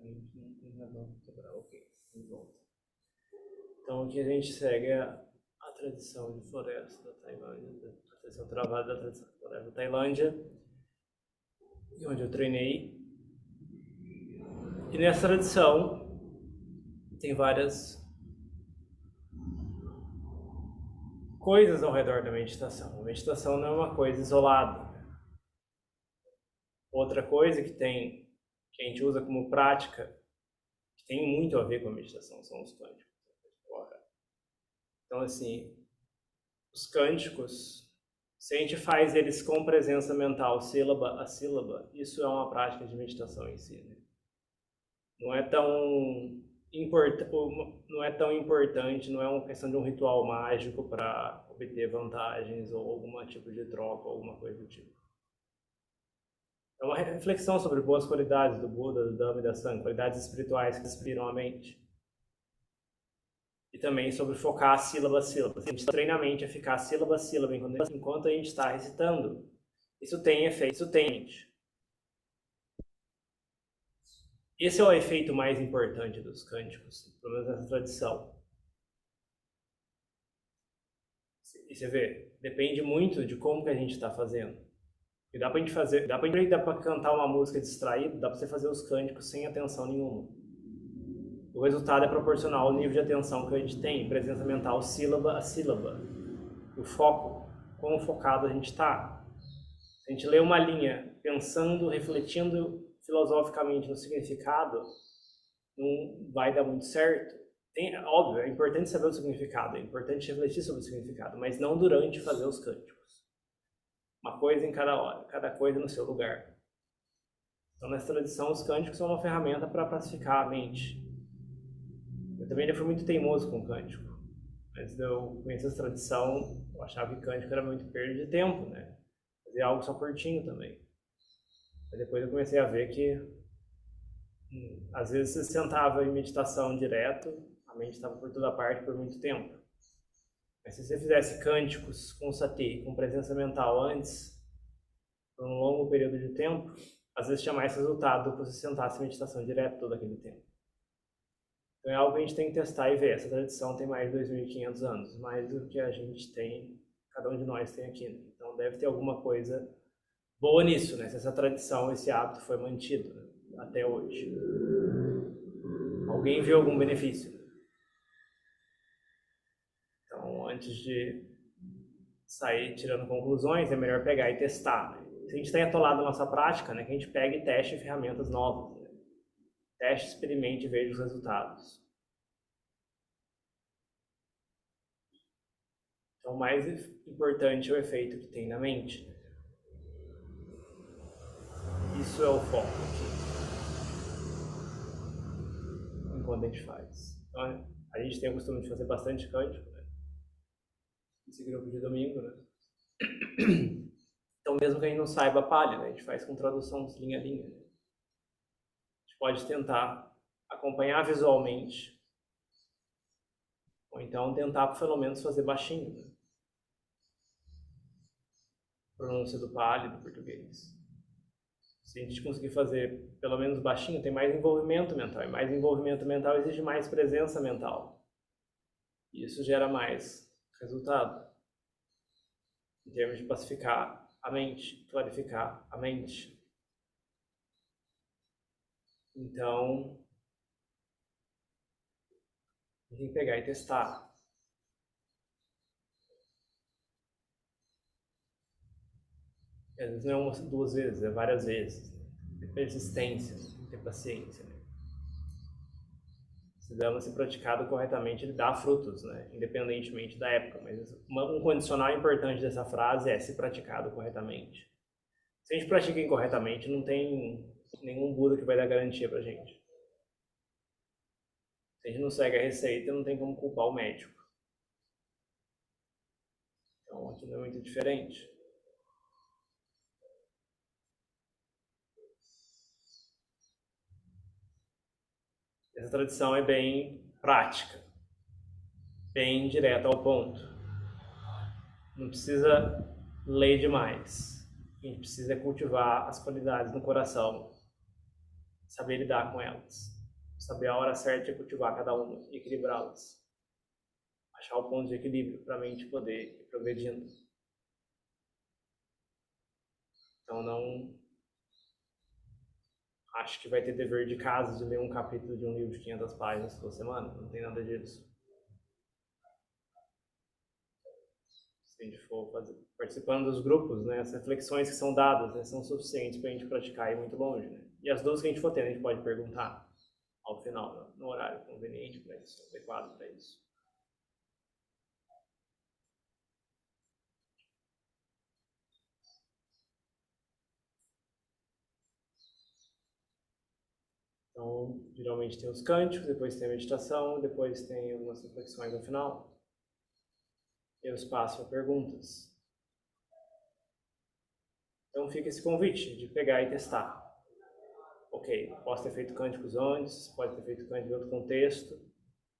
aparentemente não tem razão para quebrar. Ok, volta. Então aqui a gente segue a tradição de floresta da Tailândia, a tradição travada da tradição de floresta da Tailândia, onde eu treinei. E nessa tradição tem várias coisas ao redor da meditação. A meditação não é uma coisa isolada. Outra coisa que a gente usa como prática, que tem muito a ver com a meditação, são os cânticos. Então, assim, os cânticos, se a gente faz eles com presença mental, sílaba a sílaba, isso é uma prática de meditação em si, né? Não é tão importante, não é uma questão de um ritual mágico para obter vantagens ou algum tipo de troca, alguma coisa do tipo. É uma reflexão sobre boas qualidades do Buda, do Dhamma e da Sangha, qualidades espirituais que inspiram a mente. E também sobre focar sílaba a sílaba. A gente treina a mente a ficar sílaba a sílaba enquanto a gente está recitando. Isso tem efeito, isso tem. Esse é o efeito mais importante dos cânticos, pelo menos nessa tradição. E você vê, depende muito de como que a gente está fazendo. E dá pra cantar uma música distraída, dá pra você fazer os cânticos sem atenção nenhuma. O resultado é proporcional ao nível de atenção que a gente tem, presença mental sílaba a sílaba. O foco, quão focado a gente está. Se a gente lê uma linha pensando, refletindo filosoficamente no significado, não vai dar muito certo. Óbvio, é importante saber o significado, é importante refletir sobre o significado, mas não durante fazer os cânticos. Uma coisa em cada hora, cada coisa no seu lugar. Então, nessa tradição, os cânticos são uma ferramenta para pacificar a mente. Eu também já fui muito teimoso com o cântico. Antes de eu conhecer essa tradição, eu achava que cântico era muito perda de tempo, né? Fazer algo só curtinho também. Mas depois eu comecei a ver que às vezes você sentava em meditação direto, a mente estava por toda parte por muito tempo. Mas se você fizesse cânticos com sati, com presença mental antes, por um longo período de tempo, às vezes tinha mais resultado do que você sentasse em meditação direto todo aquele tempo. Então é algo que a gente tem que testar e ver. Essa tradição tem mais de 2.500 anos, mais do que a gente tem, cada um de nós tem aqui. Né? Então deve ter alguma coisa boa nisso, né? Se essa tradição, esse hábito foi mantido, né? Até hoje. Alguém viu algum benefício? Né? Então, antes de sair tirando conclusões, é melhor pegar e testar. Né? Se a gente tem atolado a nossa prática, né, que a gente pegue e teste ferramentas novas. Né? Teste, experimente e veja os resultados. Então, o mais importante é o efeito que tem na mente. Isso é o foco aqui. Enquanto a gente faz. Então, a gente tem o costume de fazer bastante cântico, né? Esse grupo de domingo, né? Então, mesmo que a gente não saiba Pali, né? A gente faz com tradução de linha a linha. Né? A gente pode tentar acompanhar visualmente, ou então tentar, pelo menos, fazer baixinho. Né? Pronúncia do Pali, do português. Se a gente conseguir fazer pelo menos baixinho, tem mais envolvimento mental. E mais envolvimento mental exige mais presença mental. E isso gera mais resultado. Em termos de pacificar a mente, clarificar a mente. Então, a gente tem que pegar e testar. Às vezes não é uma, duas vezes, é várias vezes. Ter persistência, ter paciência. Né? Se Dhamma se praticado corretamente, ele dá frutos, né? Independentemente da época. Mas um condicional importante dessa frase é se praticado corretamente. Se a gente pratica incorretamente, não tem nenhum Buda que vai dar garantia pra gente. Se a gente não segue a receita, não tem como culpar o médico. Então, aqui não é muito diferente. Essa tradição é bem prática, bem direta ao ponto. Não precisa ler demais. A gente precisa cultivar as qualidades no coração, saber lidar com elas. saber a hora certa de cultivar cada uma e equilibrá-las. Achar o ponto de equilíbrio para a mente poder ir progredindo. Então não acho que vai ter dever de casa de ler um capítulo de um livro de 500 páginas toda semana. Não tem nada disso. Se a gente for participando dos grupos, né, as reflexões que são dadas, né, são suficientes para a gente praticar e ir muito longe. Né? E as dúvidas que a gente for tendo, a gente pode perguntar ao final, no horário conveniente para isso, adequado para isso. Então, geralmente tem os cânticos, depois tem a meditação, depois tem algumas reflexões no final. E o espaço para perguntas. Então fica esse convite de pegar e testar. Ok, posso ter feito cânticos antes, pode ter feito cântico em outro contexto.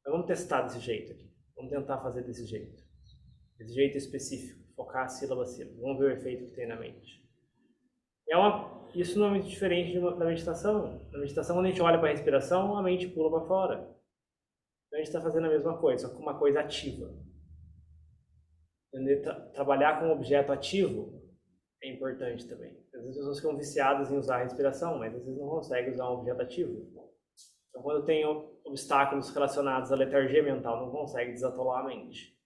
Mas vamos testar desse jeito aqui. Vamos tentar fazer desse jeito. Desse jeito específico. Focar sílaba a sílaba. Vamos ver o efeito que tem na mente. Isso não é muito diferente da meditação. Na meditação, quando a gente olha para a respiração, a mente pula para fora. Então a gente está fazendo a mesma coisa, só com uma coisa ativa. Trabalhar com um objeto ativo é importante também. Às vezes as pessoas ficam viciadas em usar a respiração, mas às vezes não conseguem usar um objeto ativo. Então, quando tem obstáculos relacionados à letargia mental, não consegue desatolar a mente.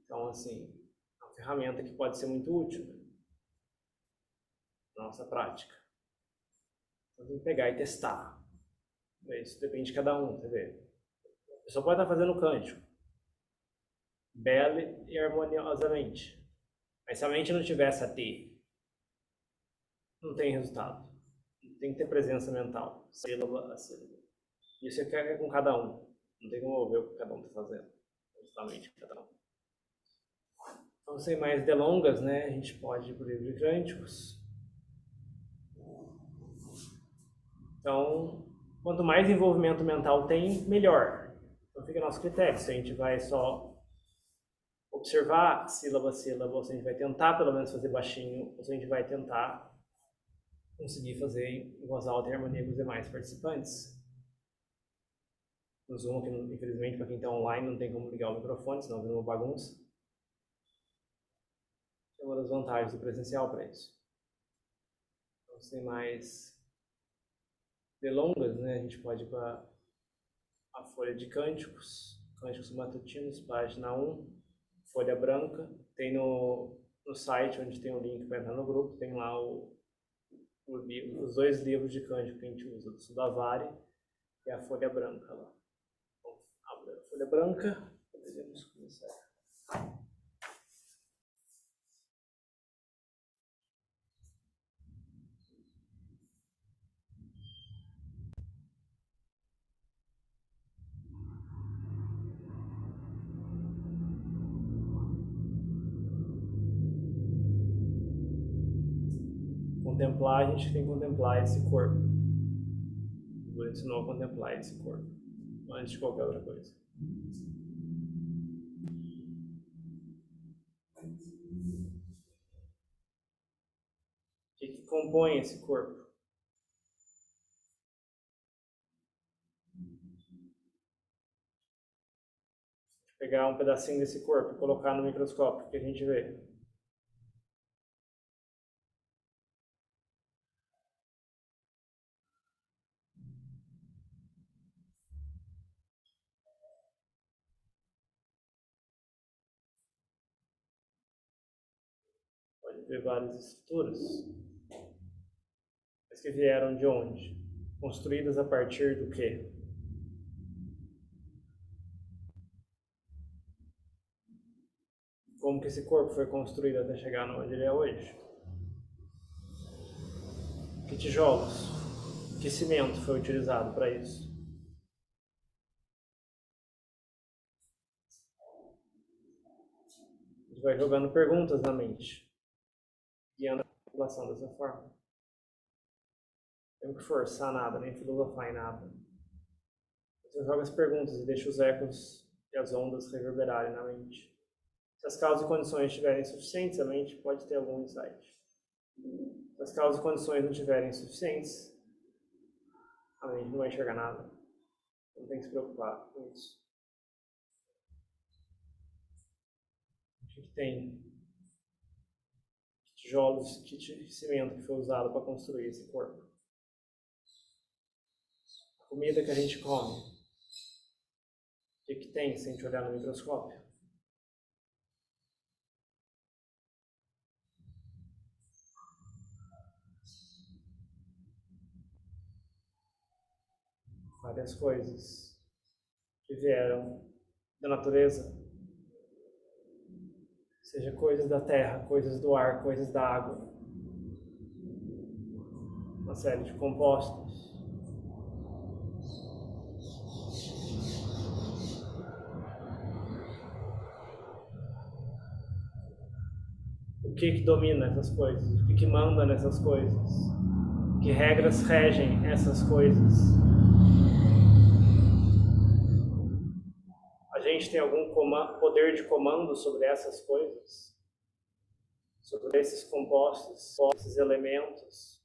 Então, assim, é uma ferramenta que pode ser muito útil na nossa prática. Então, tem que pegar e testar. Isso depende de cada um, você vê. A pessoa pode estar fazendo cântico, bela e harmoniosamente. Mas se a mente não tiver essa T, não tem resultado. Tem que ter presença mental, sílaba a sílaba. Isso é com cada um. Não tem como ver o que cada um está fazendo. Justamente cada um. Então, sem mais delongas, né, a gente pode ir para o livro de cânticos. Então, quanto mais envolvimento mental tem, melhor. Então fica a nosso critério. Se a gente vai só observar sílaba a sílaba, ou se a gente vai tentar pelo menos fazer baixinho, ou se a gente vai tentar conseguir fazer em voz alta e harmonia com os demais participantes. No Zoom, que infelizmente para quem está online não tem como ligar o microfone, senão vira uma bagunça. É uma das vantagens do presencial para isso. Então, sem mais delongas, né, a gente pode ir para a folha de cânticos, cânticos matutinos, página 1, folha branca. Tem no site, onde tem o link para entrar no grupo, tem lá os dois livros de cântico que a gente usa, do Sudavari e a folha branca lá. Então, abre a folha branca, podemos começar. Contemplar, a gente tem que contemplar esse corpo. O Buda ensinou a contemplar esse corpo, antes de qualquer outra coisa. O que compõe esse corpo? Pegar um pedacinho desse corpo e colocar no microscópio, que a gente vê. Pode ver várias estruturas. Mas que vieram de onde? Construídas a partir do quê? Como que esse corpo foi construído até chegar onde ele é hoje? Que tijolos? Que cimento foi utilizado para isso? A gente vai jogando perguntas na mente, guiando a população dessa forma. Não temos que forçar nada, nem filosofar em nada. Você joga as perguntas e deixa os ecos e as ondas reverberarem na mente. Se as causas e condições estiverem suficientes, a mente pode ter algum insight. Se as causas e condições não estiverem suficientes, A gente não vai enxergar nada. Não tem que se preocupar com isso. A gente tem tijolos de cimento que foi usado para construir esse corpo. A comida que a gente come, o que tem se a gente olhar no microscópio? Várias coisas que vieram da natureza, seja coisas da terra, coisas do ar, coisas da água, uma série de compostos. O que domina essas coisas? O que manda nessas coisas? Que regras regem essas coisas? A gente tem algum poder de comando sobre essas coisas? Sobre esses compostos, esses elementos?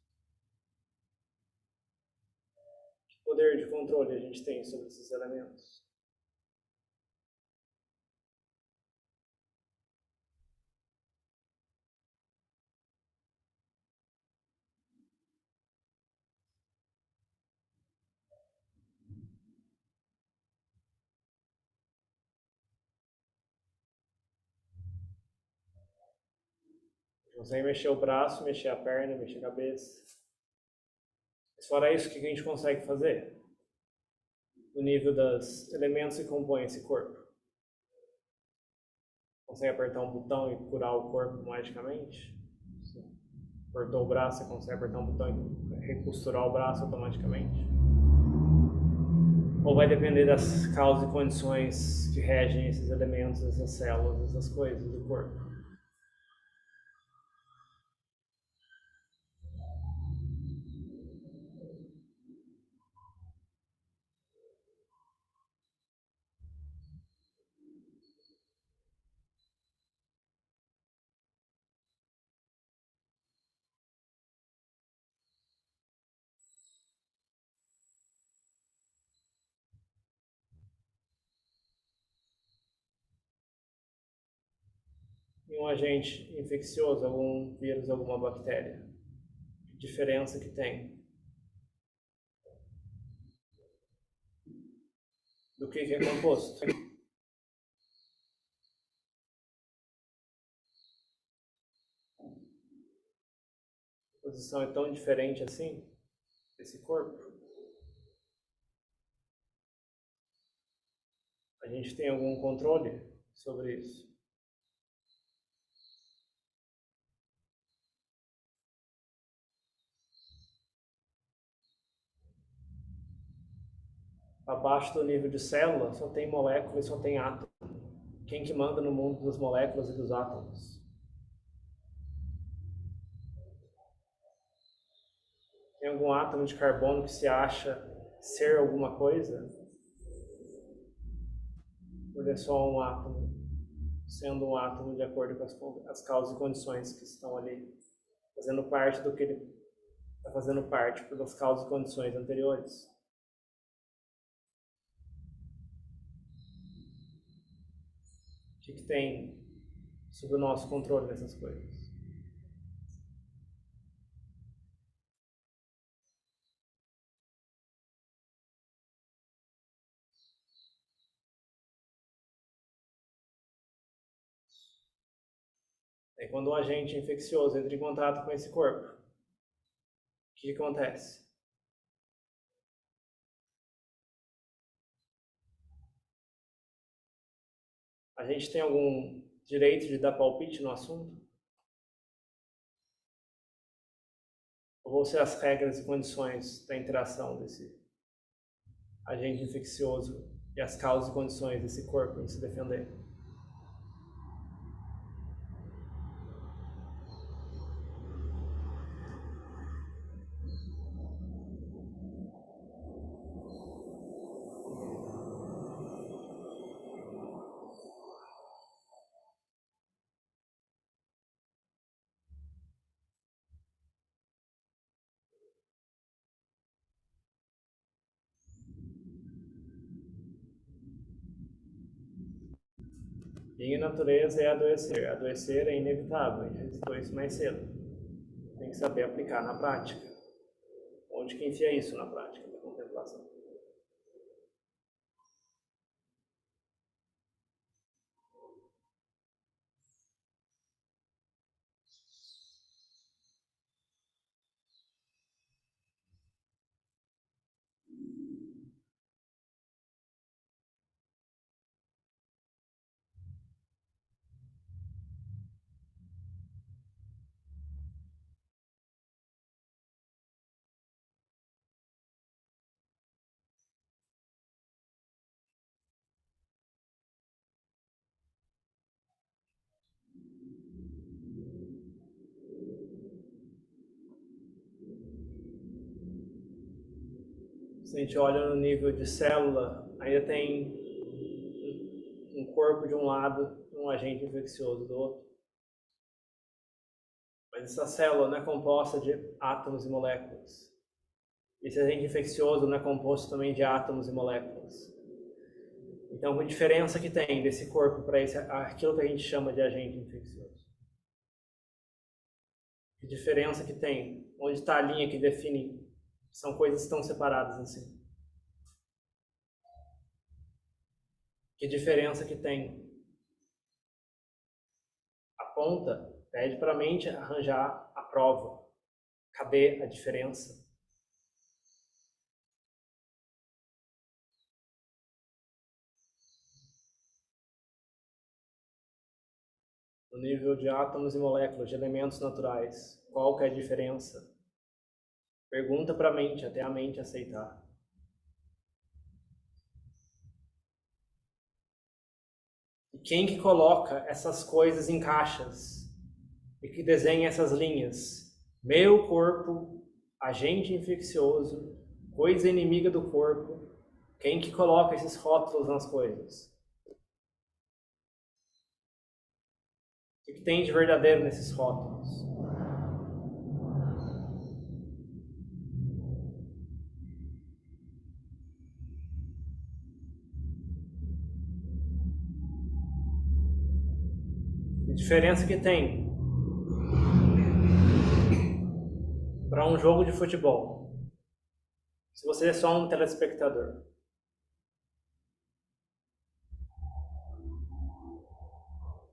Que poder de controle a gente tem sobre esses elementos? José mexer o braço, mexer a perna, mexer a cabeça. Mas fora isso, o que a gente consegue fazer? No nível dos elementos que compõem esse corpo. Consegue apertar um botão e curar o corpo magicamente? Cortou o braço, você consegue apertar um botão e recosturar o braço automaticamente? Ou vai depender das causas e condições que regem esses elementos, essas células, essas coisas do corpo? E um agente infeccioso, algum vírus, alguma bactéria? Que diferença que tem? Do que é composto? A posição é tão diferente assim, desse corpo? A gente tem algum controle sobre isso? Abaixo do nível de célula só tem molécula e só tem átomo. Quem que manda no mundo das moléculas e dos átomos? Tem algum átomo de carbono que se acha ser alguma coisa? Ou é só um átomo, sendo um átomo de acordo com as causas e condições que estão ali, fazendo parte do que ele está fazendo parte pelas causas e condições anteriores? O que tem sob o nosso controle nessas coisas? É quando um agente infeccioso entra em contato com esse corpo, o que acontece? A gente tem algum direito de dar palpite no assunto? Ou vão ser as regras e condições da interação desse agente infeccioso e as causas e condições desse corpo em se defender? Minha natureza é adoecer. Adoecer é inevitável, a gente visitou isso mais cedo. Tem que saber aplicar na prática. Onde que enfia isso na prática da contemplação? Se a gente olha no nível de célula, ainda tem um corpo de um lado e um agente infeccioso do outro. Mas essa célula não é composta de átomos e moléculas. Esse agente infeccioso não é composto também de átomos e moléculas. Então, que diferença que tem desse corpo para aquilo que a gente chama de agente infeccioso? Que diferença que tem? Onde está a linha que define? São coisas que estão separadas assim. Que diferença que tem? A ponta pede para a mente arranjar a prova. Cadê a diferença? No nível de átomos e moléculas, de elementos naturais, qual que é a diferença? Pergunta para a mente, até a mente aceitar. E quem que coloca essas coisas em caixas? E que desenha essas linhas? Meu corpo, agente infeccioso, coisa inimiga do corpo. Quem que coloca esses rótulos nas coisas? O que tem de verdadeiro nesses rótulos? Que diferença que tem para um jogo de futebol? Se você é só um telespectador.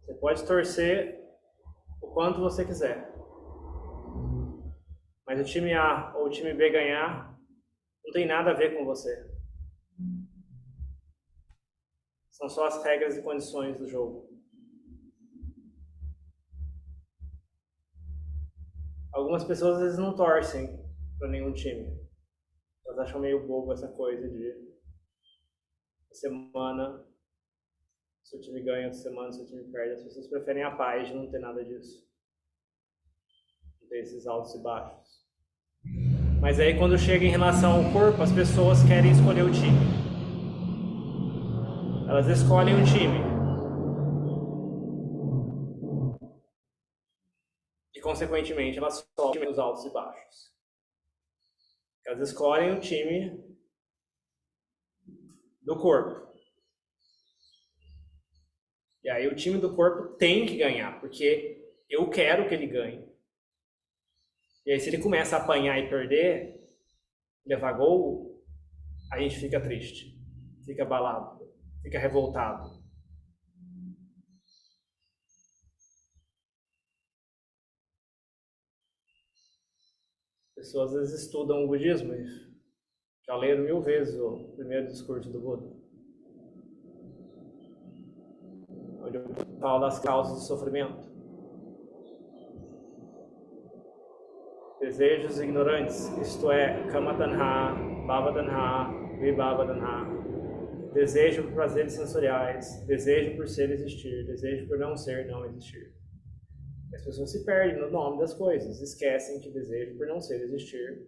Você pode torcer o quanto você quiser. Mas o time A ou o time B ganhar não tem nada a ver com você. São só as regras e condições do jogo. Algumas pessoas às vezes não torcem para nenhum time. Elas acham meio bobo essa coisa de semana se o time ganha, outra semana se o time perde. As pessoas preferem a paz de não ter nada disso. Não ter esses altos e baixos. Mas aí quando chega em relação ao corpo, as pessoas querem escolher o time. Elas escolhem um time. E consequentemente elas sofrem os altos e baixos. Elas escolhem o time do corpo. E aí o time do corpo tem que ganhar, porque eu quero que ele ganhe. E aí se ele começa a apanhar e perder, levar gol, a gente fica triste, fica abalado, fica revoltado. Pessoas às vezes estudam o budismo, já leram 1000 vezes o primeiro discurso do Buda, onde eu falo das causas do sofrimento. Desejos ignorantes, isto é, Kama Tanha, Bhava Tanha, Vibhava Tanha. Desejo por prazeres sensoriais, desejo por ser existir, desejo por não ser não existir. As pessoas se perdem no nome das coisas, esquecem que desejo por não ser existir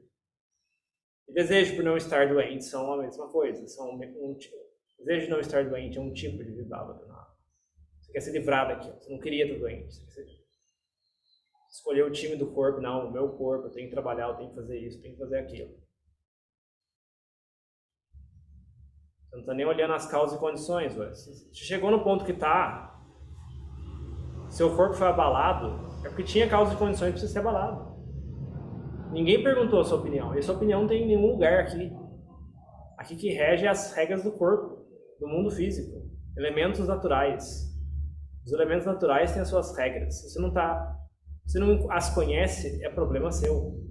e desejo por não estar doente são a mesma coisa. Desejo de não estar doente é um tipo de Vibhava Tanha. Você quer se livrar daquilo, você não queria estar doente, você quer escolher o time do corpo, não, o meu corpo, eu tenho que trabalhar, eu tenho que fazer isso, eu tenho que fazer aquilo. Você não está nem olhando as causas e condições. Você chegou no ponto que está, seu corpo foi abalado, é porque tinha causas e condições para você ser abalado. Ninguém perguntou a sua opinião, e a sua opinião não tem em nenhum lugar aqui. Aqui que rege as regras do corpo, do mundo físico, elementos naturais. Os elementos naturais têm as suas regras. Se você não as conhece, é problema seu.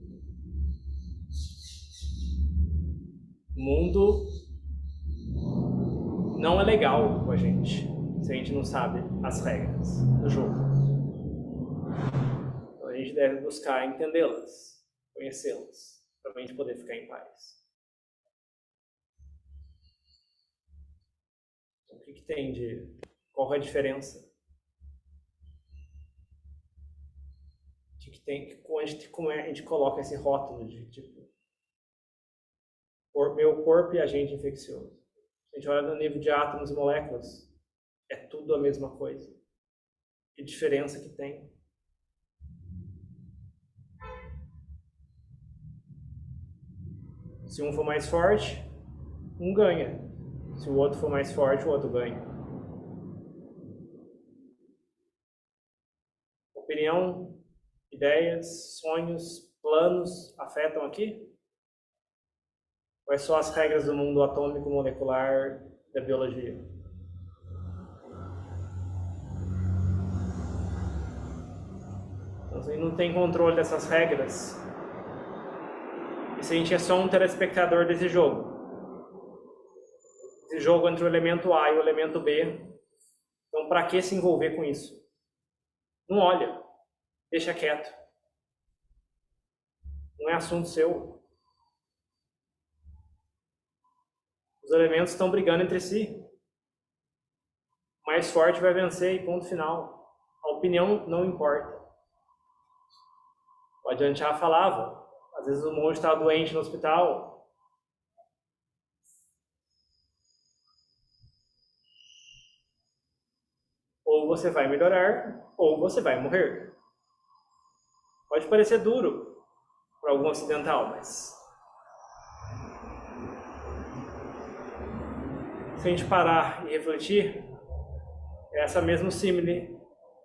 O mundo não é legal com a gente, se a gente não sabe as regras do jogo. Então a gente deve buscar entendê-las, conhecê-las, para a gente poder ficar em paz. Então, o que tem de... Qual é a diferença? O que tem... Como a gente coloca esse rótulo de tipo... Meu corpo e agente infeccioso. Se a gente olha no nível de átomos e moléculas, é tudo a mesma coisa. Que diferença que tem? Se um for mais forte, um ganha. Se o outro for mais forte, o outro ganha. Opinião, ideias, sonhos, planos afetam aqui? Quais são as regras do mundo atômico, molecular, da biologia? Então, se a gente não tem controle dessas regras, e se a gente é só um telespectador desse jogo, esse jogo entre o elemento A e o elemento B, então para que se envolver com isso? Não olha, deixa quieto. Não é assunto seu. Os elementos estão brigando entre si. O mais forte vai vencer e ponto final. A opinião não importa. O Ajahn falava, às vezes o monge estava doente no hospital. Ou você vai melhorar, ou você vai morrer. Pode parecer duro para algum ocidental, mas se a gente parar e refletir, é essa mesma símile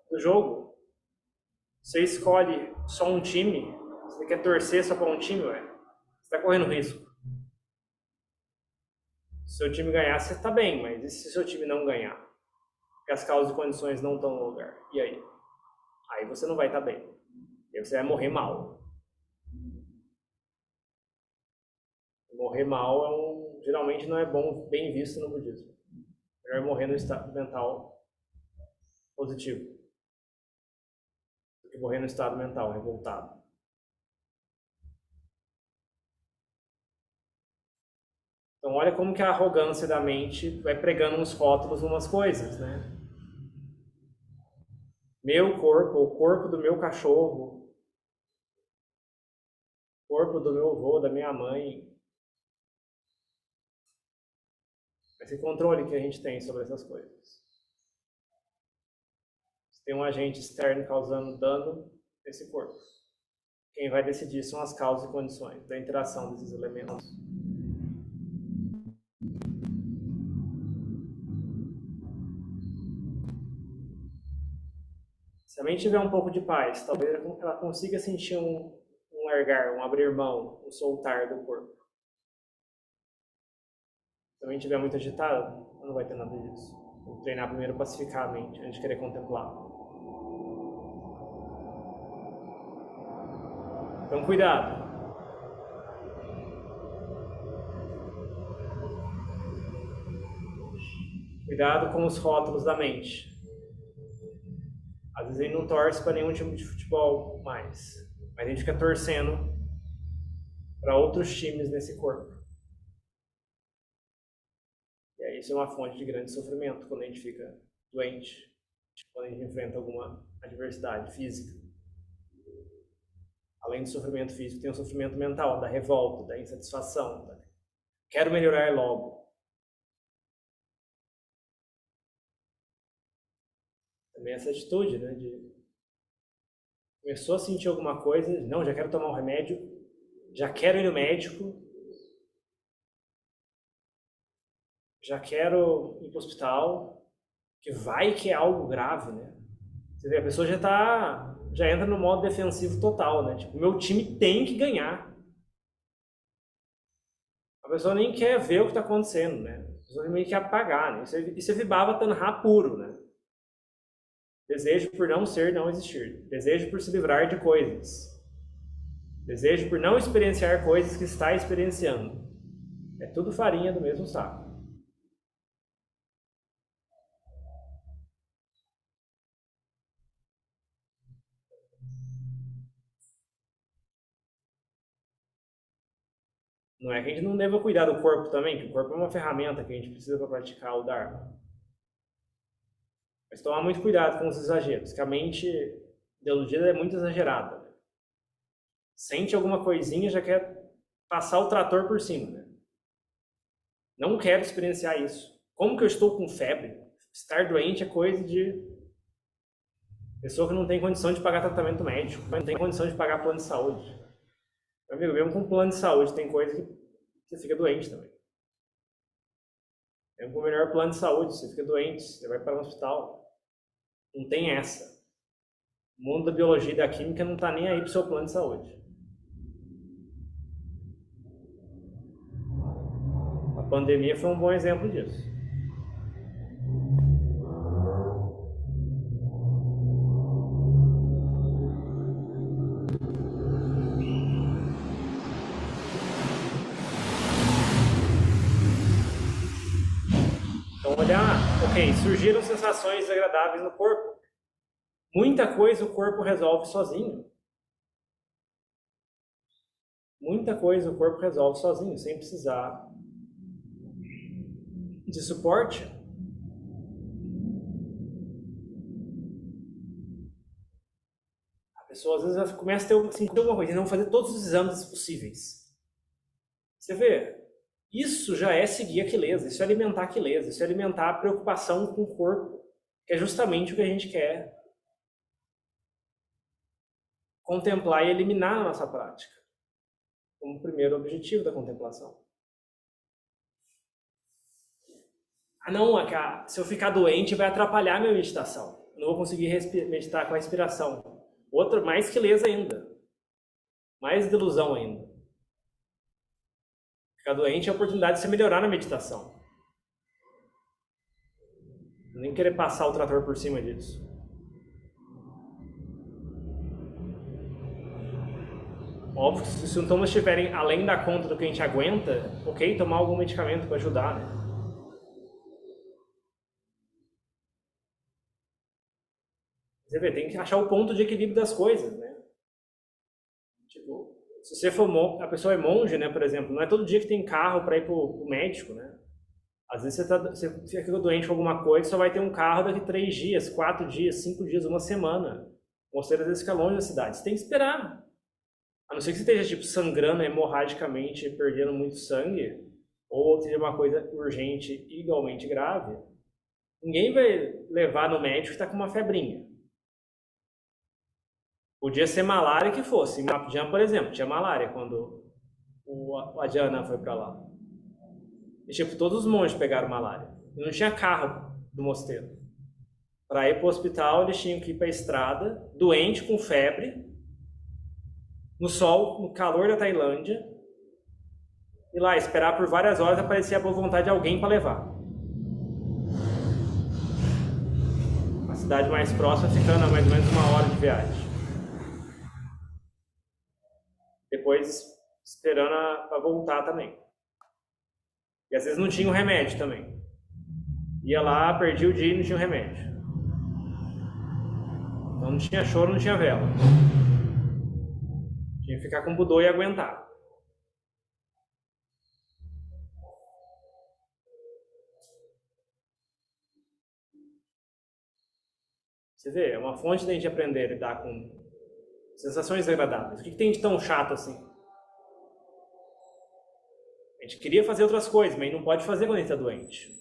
do jogo. Você escolhe só um time, você quer torcer só para um time, ué, você está correndo risco. Se seu time ganhar, você está bem, mas e se seu time não ganhar? Porque as causas e condições não estão no lugar. E aí? Aí você não vai estar bem. E aí você vai morrer mal. Morrer mal geralmente não é bem visto no budismo. Melhor morrer no estado mental positivo do que morrer no estado mental revoltado. Então olha como que a arrogância da mente vai pregando uns rótulos umas coisas, né? Meu corpo, o corpo do meu cachorro, o corpo do meu avô, da minha mãe. Esse controle que a gente tem sobre essas coisas. Se tem um agente externo causando dano nesse corpo, quem vai decidir são as causas e condições da interação desses elementos. Se a mente tiver um pouco de paz, talvez ela consiga sentir um largar, um abrir mão, um soltar do corpo. Se a mente estiver muito agitada, não vai ter nada disso. Vou treinar primeiro pacificar a mente, antes de querer contemplar. Então, cuidado. Cuidado com os rótulos da mente. Às vezes ele não torce para nenhum time de futebol mais, mas a gente fica torcendo para outros times nesse corpo. E aí isso é uma fonte de grande sofrimento quando a gente fica doente, quando a gente enfrenta alguma adversidade física. Além do sofrimento físico, tem o sofrimento mental, da revolta, da insatisfação. Quero melhorar logo. Também essa atitude, né, de começou a sentir alguma coisa, não, já quero tomar um remédio, já quero ir no médico, já quero ir para o hospital, que vai que é algo grave, né? Você vê, a pessoa já entra no modo defensivo total, né? Tipo, meu time tem que ganhar. A pessoa nem quer ver o que está acontecendo, né? A pessoa meio que apagar, né? Isso é Vibhava Tanha puro, né? Desejo por não ser, não existir. Desejo por se livrar de coisas. Desejo por não experienciar coisas que está experienciando. É tudo farinha do mesmo saco. Não é que a gente não deva cuidar do corpo também, que o corpo é uma ferramenta que a gente precisa para praticar o Dharma. Mas tomar muito cuidado com os exageros, que a mente deludida é muito exagerada. Né? Sente alguma coisinha, já quer passar o trator por cima. Né? Não quero experienciar isso. Como que eu estou com febre? Estar doente é coisa de pessoa que não tem condição de pagar tratamento médico, não tem condição de pagar plano de saúde. Meu amigo, mesmo com plano de saúde, tem coisa que você fica doente também. Mesmo com o melhor plano de saúde, você fica doente, você vai para o hospital. Não tem essa. O mundo da biologia e da química não está nem aí para o seu plano de saúde. A pandemia foi um bom exemplo disso. Então, olhar, ok, surgiram sensações desagradáveis no corpo. Muita coisa o corpo resolve sozinho. Muita coisa o corpo resolve sozinho, sem precisar de suporte. A pessoa às vezes começa a ter sentir alguma coisa e não fazer todos os exames possíveis. Você vê, isso já é seguir a quilesa, isso é alimentar a quilesa, isso é alimentar a preocupação com o corpo, que é justamente o que a gente quer contemplar e eliminar na nossa prática, como primeiro objetivo da contemplação. Ah não, se eu ficar doente vai atrapalhar a minha meditação, eu não vou conseguir meditar com a respiração. Outra, mais quilesa ainda, mais delusão ainda. Ficar doente é a oportunidade de você melhorar na meditação. Nem querer passar o trator por cima disso. Óbvio que se os sintomas estiverem além da conta do que a gente aguenta, ok, tomar algum medicamento para ajudar, né? Você vê, tem que achar o ponto de equilíbrio das coisas, né? Tipo, se você for a pessoa é monge, né, por exemplo, não é todo dia que tem carro para ir pro médico, né? Às vezes você fica doente com alguma coisa, só vai ter um carro daqui 3 dias, 4 dias, 5 dias, uma semana. Você às vezes fica longe da cidade. Você tem que esperar. A não ser que você esteja tipo, sangrando hemorragicamente, perdendo muito sangue, ou seja uma coisa urgente e igualmente grave, ninguém vai levar no médico que está com uma febrinha. Podia ser malária que fosse. Em Mapjã, por exemplo, tinha malária quando a Diana foi para lá. E, tipo, todos os monges pegaram malária. E não tinha carro do mosteiro. Para ir para o hospital, eles tinham que ir para a estrada, doente, com febre, no sol, no calor da Tailândia, e lá esperar por várias horas aparecer a boa vontade de alguém para levar. A cidade mais próxima ficando a mais ou menos 1 hora de viagem. Depois esperando para voltar também. E às vezes não tinha o remédio também. Ia lá, perdia o dia e não tinha o remédio. Então não tinha choro, não tinha vela. Tinha que ficar com budô e aguentar. Você vê, é uma fonte da gente aprender a lidar com sensações desagradáveis. O que tem de tão chato assim? A gente queria fazer outras coisas, mas não pode fazer quando a gente está doente.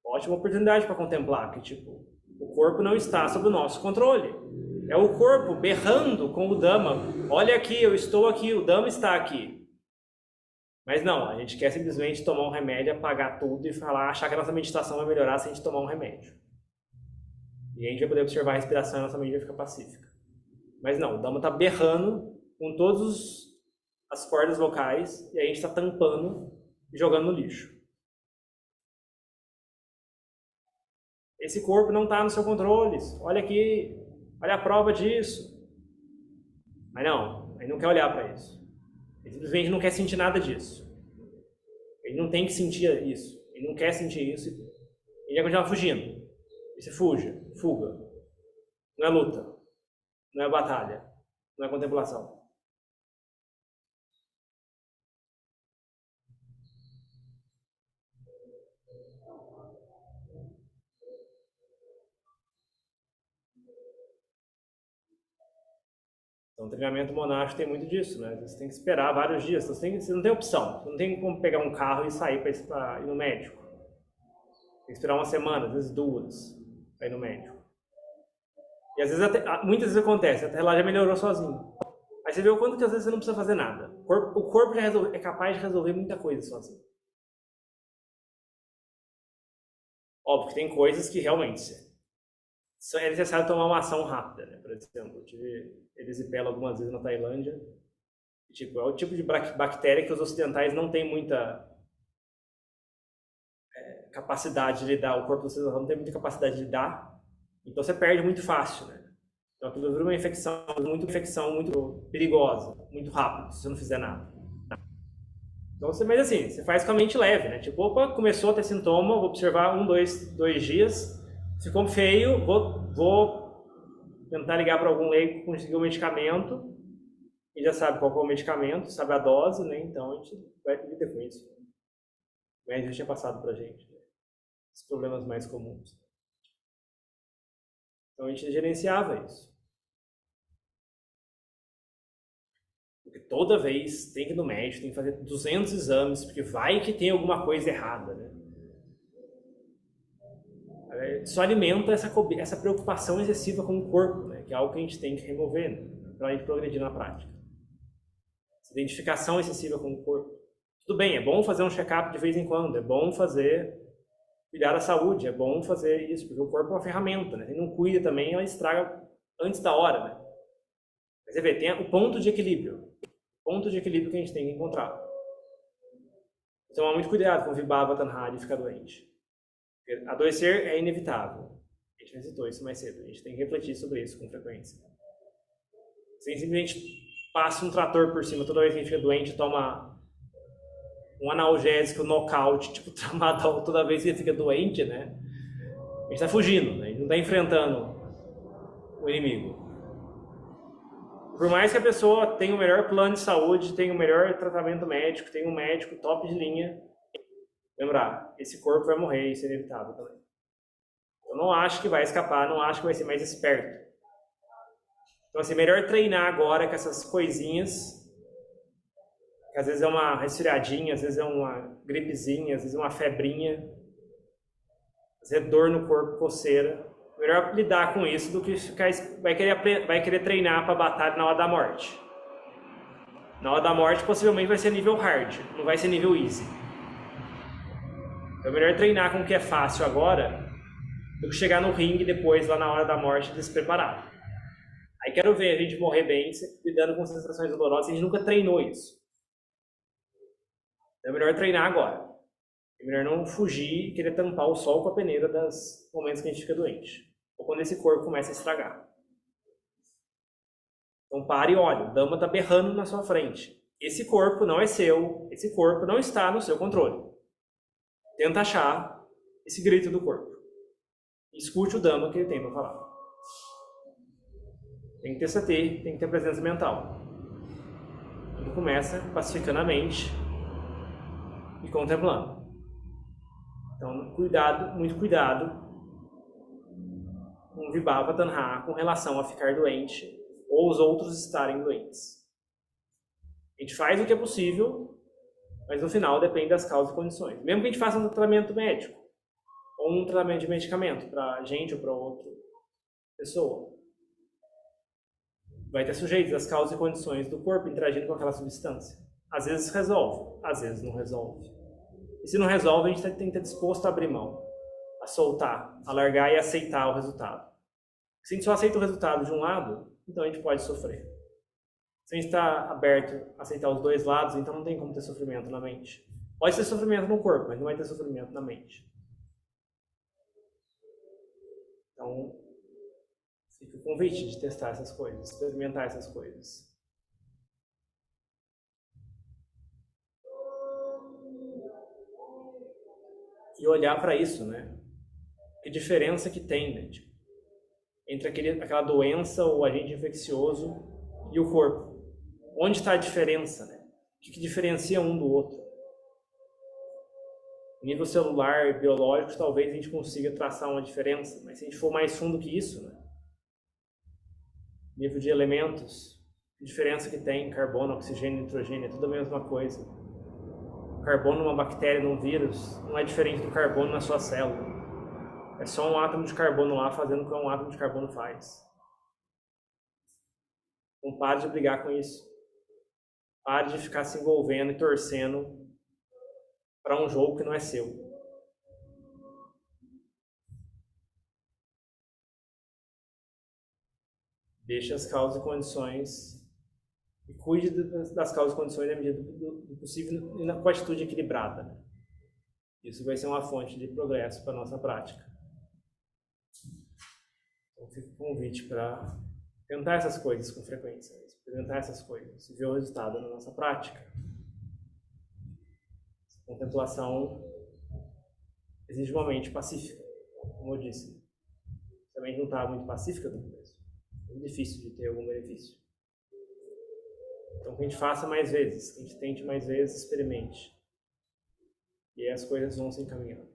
Ótima oportunidade para contemplar que, tipo, o corpo não está sob o nosso controle. É o corpo berrando com o Dhamma. Olha aqui, eu estou aqui, o Dhamma está aqui. Mas não, a gente quer simplesmente tomar um remédio, apagar tudo e falar, achar que a nossa meditação vai melhorar se a gente tomar um remédio. E a gente vai poder observar a respiração e a nossa mente vai ficar pacífica. Mas não, o Dhamma está berrando com todas as cordas vocais e a gente está tampando e jogando no lixo. Esse corpo não está no seu controle. Olha aqui, olha a prova disso. Mas não, ele não quer olhar para isso. Ele simplesmente não quer sentir nada disso. Ele não tem que sentir isso. Ele não quer sentir isso. Ele vai continuar fugindo. E você fuga. Não é luta. Não é batalha. Não é contemplação. Então, o treinamento monástico tem muito disso, né? Você tem que esperar vários dias. Você não tem opção. Você não tem como pegar um carro e sair para ir no médico. Tem que esperar uma semana, às vezes 2, para ir no médico. E às vezes, muitas vezes acontece, até lá já melhorou sozinho. Aí você vê o quanto que às vezes você não precisa fazer nada. O corpo já é capaz de resolver muita coisa sozinho. Óbvio que tem coisas que realmente é necessário tomar uma ação rápida, né? Por exemplo, eu tive erisipela algumas vezes na Tailândia. Tipo, é o tipo de bactéria que os ocidentais não têm muita capacidade de lidar. O corpo ocidental não tem muita capacidade de lidar. Então você perde muito fácil, né? Então aquilo vira uma infecção muito perigosa, muito rápido, se você não fizer nada. Então, mas assim, você faz com a mente leve, né? Tipo, opa, começou a ter sintoma, vou observar 2 dias. Se ficou feio, vou tentar ligar para algum leigo, conseguir o medicamento. Ele já sabe qual é o medicamento, sabe a dose, né? Então a gente vai lidar com isso. O médico já tinha passado para a gente, né? Os problemas mais comuns. Então a gente gerenciava isso. Porque toda vez tem que ir no médico, tem que fazer 200 exames, porque vai que tem alguma coisa errada, né? Só alimenta essa preocupação excessiva com o corpo, né? Que é algo que a gente tem que remover, né? Para a gente progredir na prática. Essa identificação excessiva com o corpo. Tudo bem, é bom fazer um check-up de vez em quando, é bom cuidar da saúde, é bom fazer isso, porque o corpo é uma ferramenta, né? Ele não cuida também, ela estraga antes da hora, né? Mas você vê, tem o ponto de equilíbrio. O ponto de equilíbrio que a gente tem que encontrar. Então, tomar muito cuidado com o Vibhava Tanhā de ficar doente. Porque adoecer é inevitável. A gente visitou isso mais cedo. A gente tem que refletir sobre isso com frequência. Sem simplesmente passa um trator por cima toda vez que a gente fica doente, toma um analgésico, nocaute, tipo tramadol toda vez que a gente fica doente, né? A gente está fugindo, né? A gente não está enfrentando o inimigo. Por mais que a pessoa tenha o melhor plano de saúde, tenha o melhor tratamento médico, tenha um médico top de linha, lembrar, esse corpo vai morrer, isso é inevitável também. Eu não acho que vai escapar, não acho que vai ser mais esperto. Então, assim, melhor treinar agora com essas coisinhas, que às vezes é uma resfriadinha, às vezes é uma gripezinha, às vezes é uma febrinha, às vezes é dor no corpo, coceira. Melhor lidar com isso do que vai querer treinar para a batalha na hora da morte. Na hora da morte, possivelmente vai ser nível hard, não vai ser nível easy. Então, é melhor treinar com o que é fácil agora do que chegar no ringue depois, lá na hora da morte, despreparado. Aí quero ver a gente morrer bem, lidando com sensações dolorosas, a gente nunca treinou isso. Então, é melhor treinar agora. É melhor não fugir e querer tampar o sol com a peneira dos momentos que a gente fica doente. Ou quando esse corpo começa a estragar. Então pare e olhe, o Dhamma está berrando na sua frente. Esse corpo não é seu, esse corpo não está no seu controle. Tenta achar esse grito do corpo. Escute o Dhamma que ele tem para falar. Tem que ter sati, tem que ter presença mental. Ele começa pacificando a mente e contemplando. Então, cuidado, muito cuidado com o Vibhava Tanhā com relação a ficar doente ou os outros estarem doentes. A gente faz o que é possível, mas no final depende das causas e condições. Mesmo que a gente faça um tratamento médico ou um tratamento de medicamento para a gente ou para outra pessoa, vai ter sujeitos às causas e condições do corpo interagindo com aquela substância. Às vezes resolve, às vezes não resolve. E se não resolve, a gente tem que estar disposto a abrir mão, a soltar, a largar e aceitar o resultado. Se a gente só aceita o resultado de um lado, então a gente pode sofrer. Se a gente está aberto a aceitar os dois lados, então não tem como ter sofrimento na mente. Pode ter sofrimento no corpo, mas não vai ter sofrimento na mente. Então, fica o convite de testar essas coisas, experimentar essas coisas. E olhar para isso, né? Que diferença que tem, né? Tipo, entre aquela doença ou agente infeccioso e o corpo. Onde está a diferença, né? O que diferencia um do outro? Nível celular, biológico, talvez a gente consiga traçar uma diferença, mas se a gente for mais fundo que isso, né? Nível de elementos, a diferença que tem carbono, oxigênio, nitrogênio, é tudo a mesma coisa. O carbono numa bactéria, num vírus, não é diferente do carbono na sua célula. É só um átomo de carbono lá fazendo o que um átomo de carbono faz. Então pare de brigar com isso. Pare de ficar se envolvendo e torcendo para um jogo que não é seu. Deixe as causas e condições e cuide das causas e condições na medida do possível e com atitude equilibrada. Isso vai ser uma fonte de progresso para a nossa prática. Então fica o convite para tentar essas coisas com frequência, experimentar essas coisas e ver o resultado na nossa prática. Essa contemplação exige uma mente pacífica, como eu disse. Se a mente não está muito pacífica no começo, é muito difícil de ter algum benefício. Então que a gente faça mais vezes, que a gente tente mais vezes, experimente. E aí as coisas vão se encaminhando.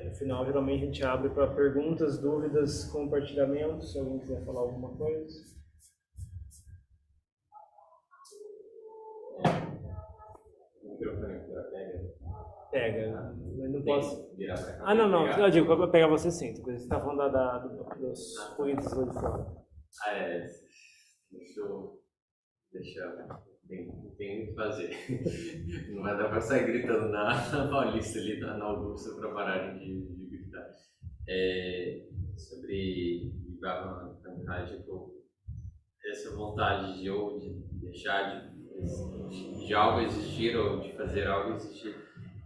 No final, geralmente a gente abre para perguntas, dúvidas, compartilhamentos, se alguém quiser falar alguma coisa. Pega, não posso. Ah, não, eu digo, para pegar você sim, você está falando dos ruídos lá de fora. Ah, é. Deixa. Tem o que fazer. Não vai dar para sair gritando na Paulista ali, na Augusta, para pararem de gritar. Sobre Bhava Tanhaj, essa vontade de ou de deixar de algo existir ou de fazer algo existir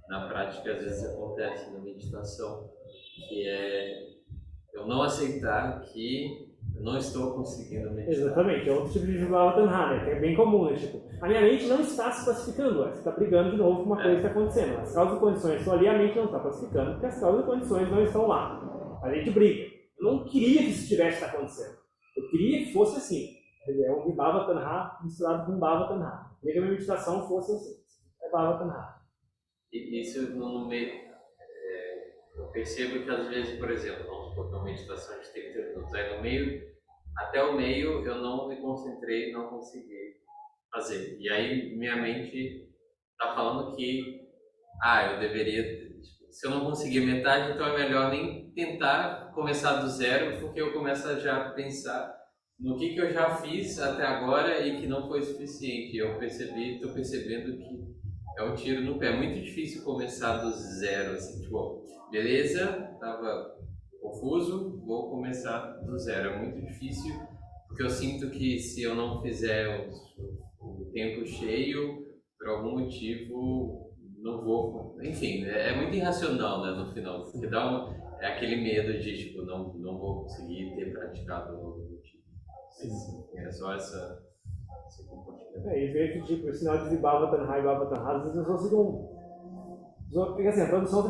na prática, às vezes acontece na meditação, que é eu não aceitar que eu não estou conseguindo meditar. Exatamente, é outro tipo de Vibhava Tanhā, que é bem comum, né? Tipo, a minha mente não está se pacificando, você está brigando de novo com uma coisa que está acontecendo. As causas e condições estão ali, a mente não está pacificando, porque as causas e condições não estão lá. A gente briga. Eu não queria que isso tivesse acontecendo. Eu queria que fosse assim. É um Vibhava Tanhā misturado com Bhava Tanhā. Eu queria que a minha meditação fosse assim. É Bhava Tanhā. E isso no meio, eu percebo que às vezes, por exemplo, vamos supor que uma meditação de 30 minutos, aí no meio, até o meio eu não me concentrei, não consegui fazer. E aí minha mente está falando que, eu deveria, se eu não conseguir metade, então é melhor nem tentar começar do zero, porque eu começo a já pensar no que eu já fiz até agora e que não foi suficiente. Eu estou percebendo que é um tiro no pé. É muito difícil começar do zero, assim, tipo, beleza, estava confuso, vou começar do zero. É muito difícil, porque eu sinto que se eu não fizer o tempo cheio, por algum motivo, não vou... Enfim, é muito irracional, né, no final, porque é aquele medo de, tipo, não vou conseguir ter praticado algo do tipo. É só esse comportamento. E ver que, tipo, o sinal de Vibhava Tanhā e Bhava Tanhā, às vezes as pessoas ficam... Porque assim, a tradução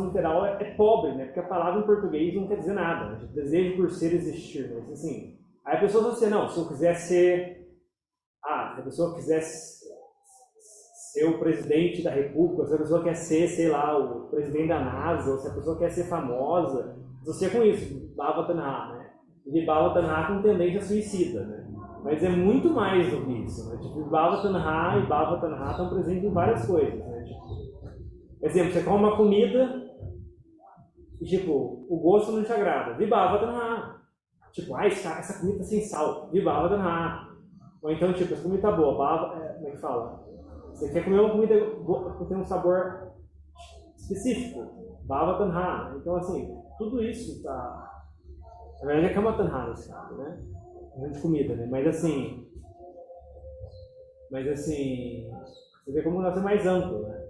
literal é pobre, né? Porque a palavra em português não quer dizer nada. Né? Desejo por ser existir, mas assim... Aí a pessoa fala assim, não, se eu quiser ser... se a pessoa quiser ser o presidente da república, se a pessoa quer ser, sei lá, o presidente da NASA, ou se a pessoa quer ser famosa, você com isso, Bhava Tanhā, né? E Vibhava Tanhā com tendência suicida, né? Mas é muito mais do que isso, né? Tipo, Vibhava Tanhā e Bhava Tanhā estão presentes em várias coisas, né? Tipo, Exemplo, você come uma comida e, tipo, o gosto não te agrada. Vibhava tanha. Tipo, essa comida tá sem sal. Vibhava tanha. Ou então, tipo, essa comida tá boa. Como é que fala? Você quer comer uma comida que tem um sabor específico. Bhava tanha. Então, assim, tudo isso tá... Na verdade, é kama tanha nesse caso, né? De comida, né? Mas assim, você vê como o negócio é mais amplo, né?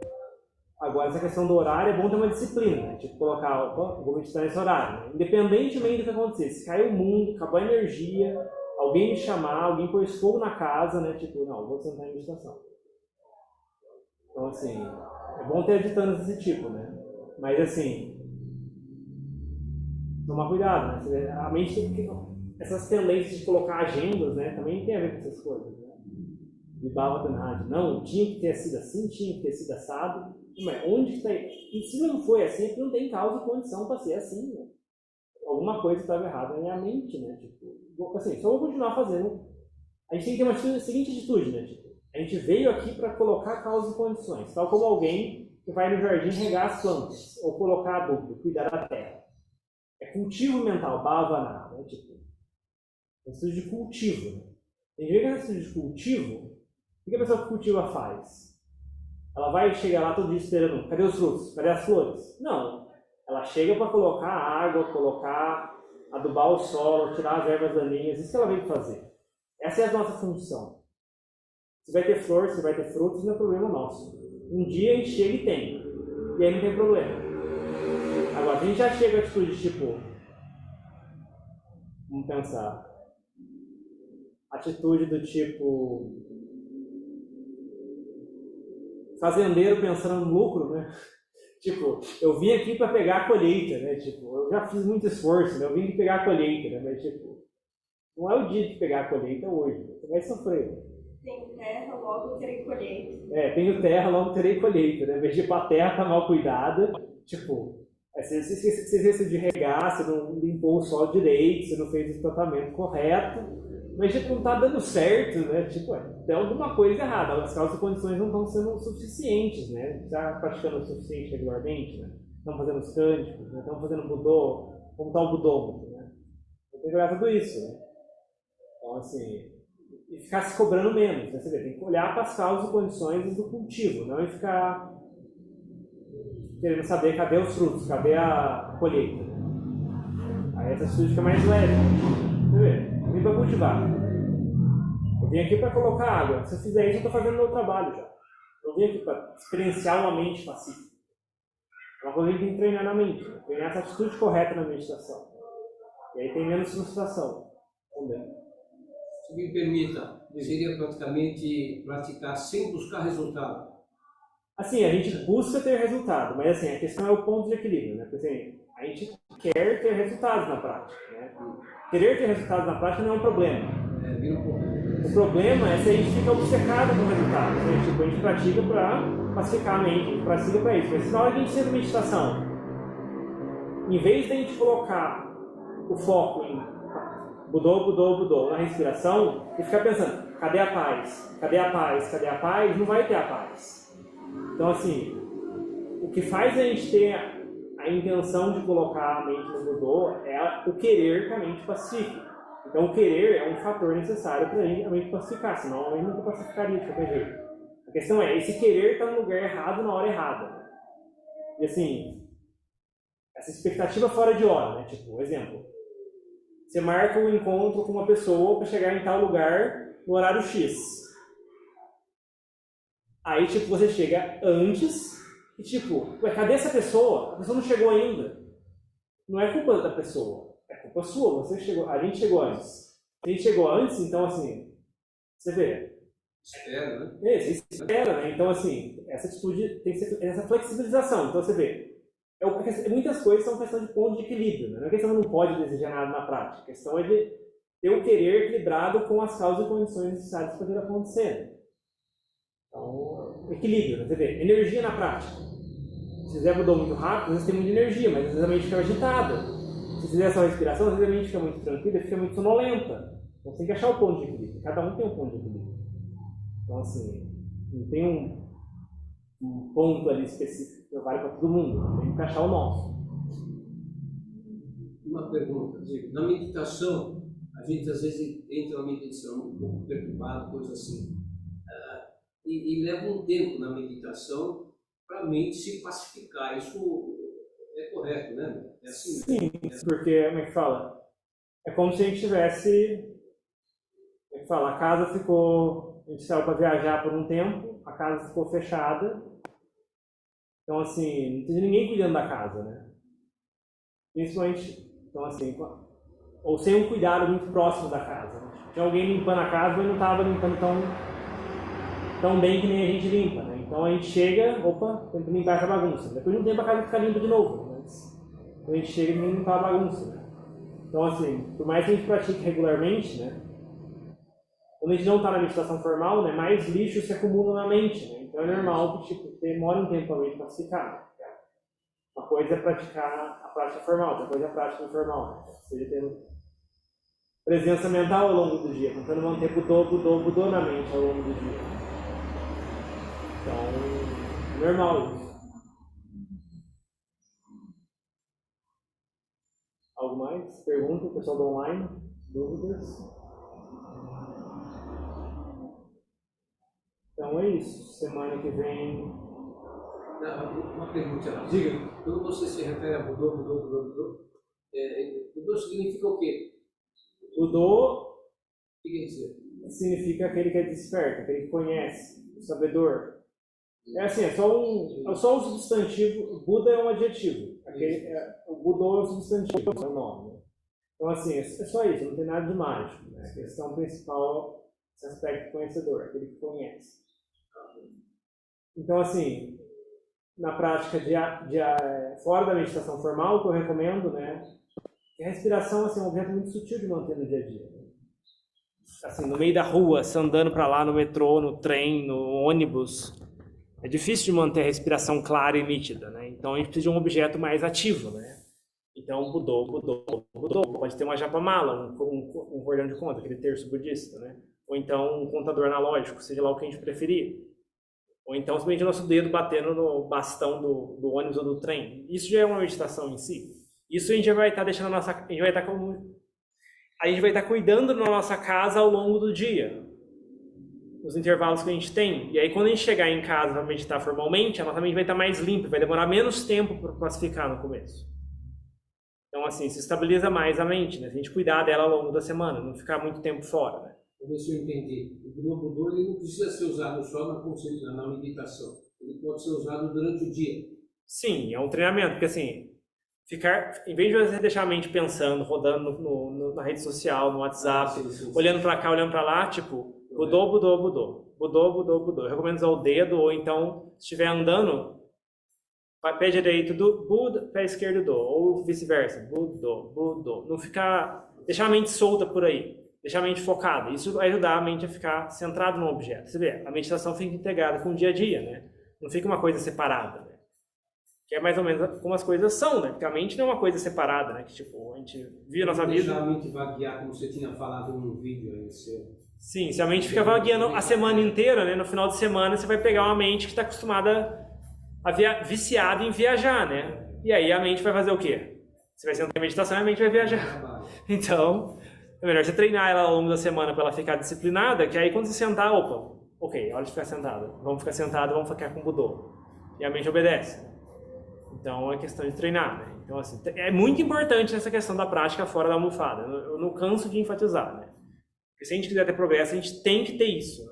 Agora, essa questão do horário é bom ter uma disciplina, né? Tipo, colocar, opa, vou meditar nesse horário. Né? Independentemente do que acontecer, se cair o mundo, acabou a energia, alguém me chamar, alguém pôs fogo na casa, né? Tipo, não, vou sentar em meditação. Então, assim, é bom ter editanos desse tipo, né? Mas, assim, tomar cuidado, né? A mente tem que... Essas tendências de colocar agendas, né? Também tem a ver com essas coisas, né? De Bhava Tanhadi. Não, tinha que ter sido assim, tinha que ter sido assado. Mas onde que está? E se não foi assim, é porque não tem causa e condição para ser assim, né? Alguma coisa estava errada na minha mente, né? Tipo, assim, só vou continuar fazendo. A gente tem que ter uma seguinte atitude, né? Tipo, a gente veio aqui para colocar causas e condições, tal como alguém que vai no jardim regar as plantas, ou colocar adubo, cuidar da terra. É cultivo mental, bhavana, né? Tipo, é atitude de cultivo. Né? Tem gente que essa atitude de cultivo, o que a pessoa que cultiva faz? Ela vai chegar lá todo dia esperando, cadê os frutos? Cadê as flores? Não. Ela chega para colocar água, adubar o solo, tirar as ervas daninhas, isso que ela veio fazer. Essa é a nossa função. Se vai ter flor, se vai ter frutos, não é problema nosso. Um dia a gente chega e tem. E aí não tem problema. Agora, se a gente já chega a atitude tipo, vamos pensar, atitude do tipo fazendeiro pensando no lucro, né? Tipo, eu vim aqui para pegar a colheita, né? Tipo, eu já fiz muito esforço, né? Eu vim aqui pegar a colheita, né? Mas, tipo, não é o dia de pegar a colheita hoje. Você vai sofrer. Tenho terra, logo terei colheita. Tenho terra, logo terei colheita, né? Em vez de a terra tá mal cuidada, tipo, você esqueceu de regar, você não limpou o solo direito, você não fez o tratamento correto. Mas tipo, não está dando certo, né? Tipo, tem alguma coisa errada. As causas e condições não estão sendo suficientes, né? Está praticando o suficiente regularmente, né? Estão fazendo os cânticos, né? Estão fazendo budô, como está o budômetro, né? Tem que olhar tudo isso, né? Então, assim, e ficar se cobrando menos, né? Você vê, tem que olhar para as causas e condições do cultivo, não é ficar querendo saber cadê os frutos, cadê a colheita. Né? Aí essa atitude fica mais leve. Você vê? Eu vim para cultivar. Eu vim aqui para colocar água. Se eu fizer isso, eu estou fazendo meu trabalho já. Eu vim aqui para experienciar uma mente pacífica. É uma coisa que tem que treinar na mente. Né? Treinar essa atitude correta na meditação. E aí tem menos frustração também. Se me permita, seria praticamente praticar sem buscar resultado. Assim, a gente busca ter resultado, mas assim, a questão é o ponto de equilíbrio, né? Porque assim, a gente quer ter resultados na prática, né? Querer ter resultados na prática não é um problema. Vira um pouco. O problema é se a gente fica obcecado com o resultado. Né? Tipo, a gente pratica para pacificar a mente, a gente pratica para isso. Mas na hora que a gente senta meditação, em vez de a gente colocar o foco em budô, na respiração, e ficar pensando, cadê a paz? Cadê a paz? Cadê a paz? Não vai ter a paz. Então, assim, o que faz a gente ter a intenção de colocar a mente no budô é o querer que a mente pacifique. Então, o querer é um fator necessário para a mente pacificar, senão a mente não pacificaria de qualquer jeito. A questão é, esse querer está no lugar errado na hora errada. E assim, essa expectativa fora de hora, né? Tipo, exemplo, você marca um encontro com uma pessoa para chegar em tal lugar no horário X. Aí, tipo, você chega antes e, tipo, cadê essa pessoa? A pessoa não chegou ainda. Não é culpa da pessoa, é culpa sua. Você chegou, a gente chegou antes. A gente chegou antes, então, assim, você vê. Espera, né? Você espera, né? Então, assim, essa atitude tem que ser essa flexibilização. Então, você vê. Muitas coisas são questão de ponto de equilíbrio. Né? Não é questão de não pode desejar nada na prática. A questão é de ter o querer equilibrado com as causas e condições necessárias para fazer acontecer. Então, equilíbrio, né? Você vê, energia na prática. Se fizer mudou muito rápido, às vezes tem muita energia, mas às vezes a mente fica agitada. Se fizer só respiração, às vezes a mente fica muito tranquila, fica muito sonolenta. Então você tem que achar o ponto de equilíbrio. Cada um tem um ponto de equilíbrio. Então, assim, não tem um ponto ali específico vale para todo mundo, tem que encaixar o nosso. Uma pergunta, digo, na meditação, a gente às vezes entra na meditação um pouco perturbado, coisa assim, e leva um tempo na meditação para a mente se pacificar. Isso é correto, né? É assim, sim, porque, como é que fala? É como se a gente tivesse, como é que fala? A casa ficou, a gente saiu para viajar por um tempo, a casa ficou fechada, então assim, não tinha ninguém cuidando da casa, né? Principalmente, então assim, ou sem um cuidado muito próximo da casa. Né? Tinha alguém limpando a casa, mas não estava limpando tão bem que nem a gente limpa, né? Então a gente chega, opa, tem que limpar essa bagunça. Depois de um tempo a casa fica limpa de novo, mas a gente chega e limpar a bagunça, né? Então assim, por mais que a gente pratique regularmente, né? Quando a gente não está na meditação formal, né, mais lixo se acumula na mente, né? Então é normal que tipo, demora um tempo para a mente pacificar. Né? Uma coisa é praticar a prática formal, outra coisa é a prática informal. Né? Ou seja, tendo presença mental ao longo do dia, tentando manter budô na mente ao longo do dia. Então, é normal isso. Algo mais? Pergunta, pessoal do online? Dúvidas? Então é isso. Semana que vem. Uma pergunta. Diga. Quando você se refere a Budô, Budô significa o quê? Budô O que quer dizer? significa aquele que é desperto, aquele que conhece, o sabedor. É assim, é só um substantivo. Buda é um adjetivo. O Budô é um substantivo, é o nome. Então assim, é só isso, não tem nada de mágico. Né? A questão principal é esse aspecto conhecedor, aquele que conhece. Então assim, na prática fora da meditação formal, o que eu recomendo, né, é a respiração assim, é um objeto muito sutil de manter no dia a dia. Né? Assim, no meio da rua, se andando para lá no metrô, no trem, no ônibus, é difícil de manter a respiração clara e nítida, né? Então a gente precisa de um objeto mais ativo, né? Então Budô, pode ter uma japamala, um cordão de conta, aquele terço budista, né? Ou então um contador analógico, seja lá o que a gente preferir. Ou então simplesmente o nosso dedo batendo no bastão do ônibus ou do trem. Isso já é uma meditação em si. Isso a gente vai estar deixando a gente vai estar cuidando da nossa casa ao longo do dia, os intervalos que a gente tem. E aí quando a gente chegar em casa para meditar formalmente, a nossa mente vai estar mais limpa, vai demorar menos tempo para classificar no começo. Então assim, se estabiliza mais a mente, né? Se a gente cuidar dela ao longo da semana, não ficar muito tempo fora, né? Vou ver se eu entendi. O Budô ele não precisa ser usado só na meditação. Ele pode ser usado durante o dia. Sim, é um treinamento, porque assim, em vez de você deixar a mente pensando, rodando na rede social, no WhatsApp, olhando para cá, olhando para lá, tipo, Budô. Eu recomendo usar o dedo, ou então, se estiver andando, pé direito do Buda, pé esquerdo do, ou vice-versa, Budô. Não ficar, deixar a mente solta por aí. Deixar a mente focada. Isso vai ajudar a mente a ficar centrada no objeto. Você vê, a meditação fica integrada com o dia a dia, né? Não fica uma coisa separada, né? Que é mais ou menos como as coisas são, né? Porque a mente não é uma coisa separada, né? Que tipo, a gente vive a nossa vida... Deixar a mente vaguear, como você tinha falado no vídeo aí. Sim, se a mente fica vagueando a semana inteira, né? No final de semana você vai pegar uma mente que está acostumada viciada em viajar, né? E aí a mente vai fazer o quê? Você vai sentar em meditação e a mente vai viajar. Então... é melhor você treinar ela ao longo da semana para ela ficar disciplinada, que aí quando você sentar, ok, hora de ficar sentada. Vamos ficar sentado, vamos ficar com Budô. E a mente obedece. Então é questão de treinar, né? Então assim, é muito importante essa questão da prática fora da almofada. Eu não canso de enfatizar, né? Porque se a gente quiser ter progresso, a gente tem que ter isso.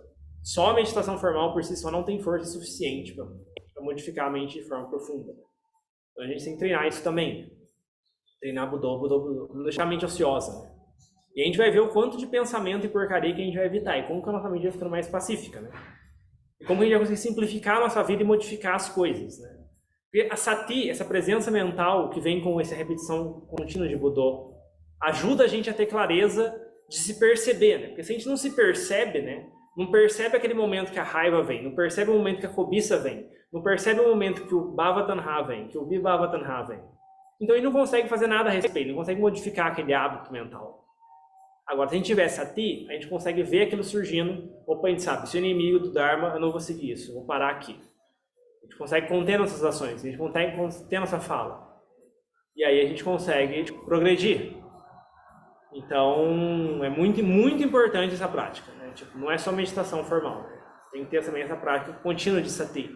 Só a meditação formal por si só não tem força suficiente para modificar a mente de forma profunda. Então a gente tem que treinar isso também. Treinar Budô. Não deixar a mente ociosa, né? E a gente vai ver o quanto de pensamento e porcaria que a gente vai evitar. E como que a nossa mente vai ficando mais pacífica, né? E como a gente vai conseguir simplificar a nossa vida e modificar as coisas, né? Porque a sati, essa presença mental que vem com essa repetição contínua de Budô, ajuda a gente a ter clareza de se perceber, né? Porque se a gente não se percebe, né? Não percebe aquele momento que a raiva vem, não percebe o momento que a cobiça vem, não percebe o momento que o Bhavatanha vem, que o Vibhavatanha vem. Então ele não consegue fazer nada a respeito, não consegue modificar aquele hábito mental. Agora, se a gente tiver sati, a gente consegue ver aquilo surgindo. Opa, a gente sabe, se é inimigo do Dharma, eu não vou seguir isso, eu vou parar aqui. A gente consegue conter nossas ações, a gente consegue conter nossa fala. E aí a gente consegue progredir. Então, é muito, muito importante essa prática, né? Tipo, não é só meditação formal, né? Tem que ter também essa prática contínua de sati,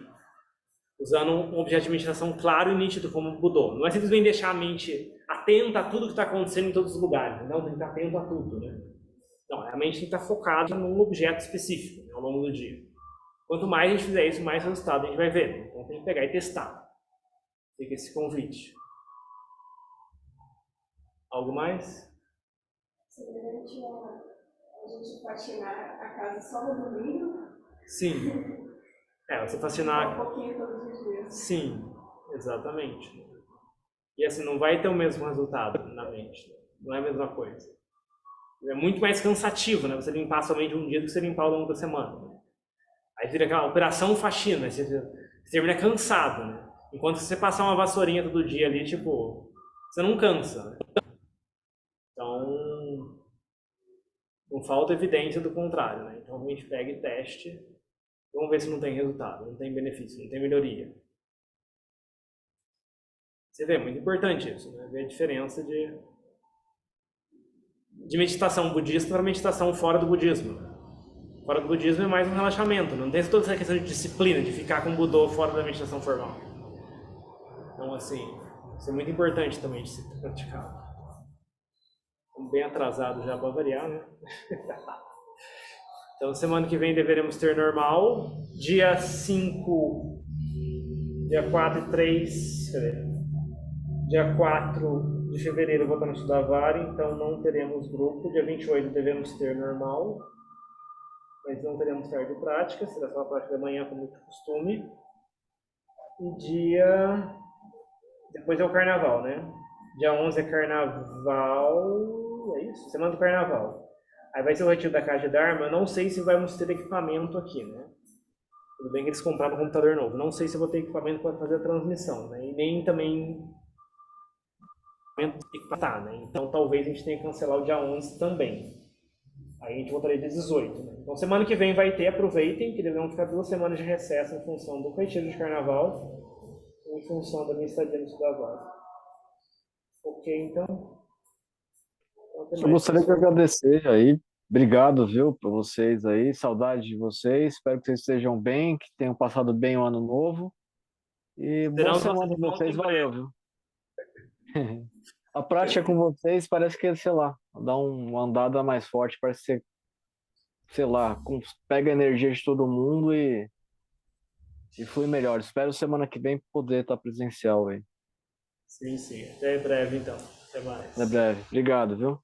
usando um objeto de meditação claro e nítido como o Budô. Não é simplesmente deixar a mente atenta a tudo que está acontecendo em todos os lugares, não, tem que estar atento a tudo, né? Não, a mente tem que estar focada num objeto específico, né, ao longo do dia. Quanto mais a gente fizer isso, mais resultado a gente vai ver. Então tem que pegar e testar. Fica esse convite. Algo mais? Durante a gente faxinar a casa só no domingo. Sim. Você Um faxinar. pouquinho todos os dias. Sim, exatamente. E assim, não vai ter o mesmo resultado na mente. Não é a mesma coisa. É muito mais cansativo, né? Você limpar somente um dia do que você limpar ao longo da semana. Aí vira aquela operação faxina, você termina cansado, né? Enquanto você passar uma vassourinha todo dia ali, tipo, você não cansa, né? Então, não falta evidência do contrário, né? Então a gente pega e teste, vamos ver se não tem resultado, não tem benefício, não tem melhoria. Você vê, é muito importante isso, né? Ver a diferença de meditação budista para meditação fora do budismo. Fora do budismo é mais um relaxamento, não tem toda essa questão de disciplina, de ficar com o Budô fora da meditação formal. Então, assim, isso é muito importante também de ser praticado. Estamos bem atrasados já para variar, né? Então, semana que vem deveremos ter normal. Dia 5, dia 4 e 3, dia 4 de fevereiro eu vou estar no Sudavari, então não teremos grupo. Dia 28 devemos ter normal, mas não teremos tarde de prática, será só a prática da manhã, como de costume. E depois é o carnaval, né? Dia 11 é carnaval, é isso? Semana do carnaval. Aí vai ser o retiro da Casa de Dharma, eu não sei se vamos ter equipamento aqui, né? Tudo bem que eles compraram um computador novo, não sei se eu vou ter equipamento para fazer a transmissão, né? E nem também equipar, né? Então talvez a gente tenha que cancelar o dia 11 também. Aí a gente voltaria dia 18, né? Então semana que vem vai ter, aproveitem, que devemos ficar 2 semanas de recesso em função do retiro de carnaval e em função da minha estadia no Sudavari. Ok, então? Eu gostaria de agradecer aí. Obrigado, viu, por vocês aí. Saudade de vocês. Espero que vocês estejam bem, que tenham passado bem o ano novo. E boa semana pra vocês. Valeu, viu? A prática com vocês parece que, sei lá, dá uma andada mais forte. Parece que você, sei lá, pega a energia de todo mundo e flui melhor. Espero semana que vem poder estar presencial aí. Sim, sim. Até breve, então. Até mais. Até breve. Obrigado, viu?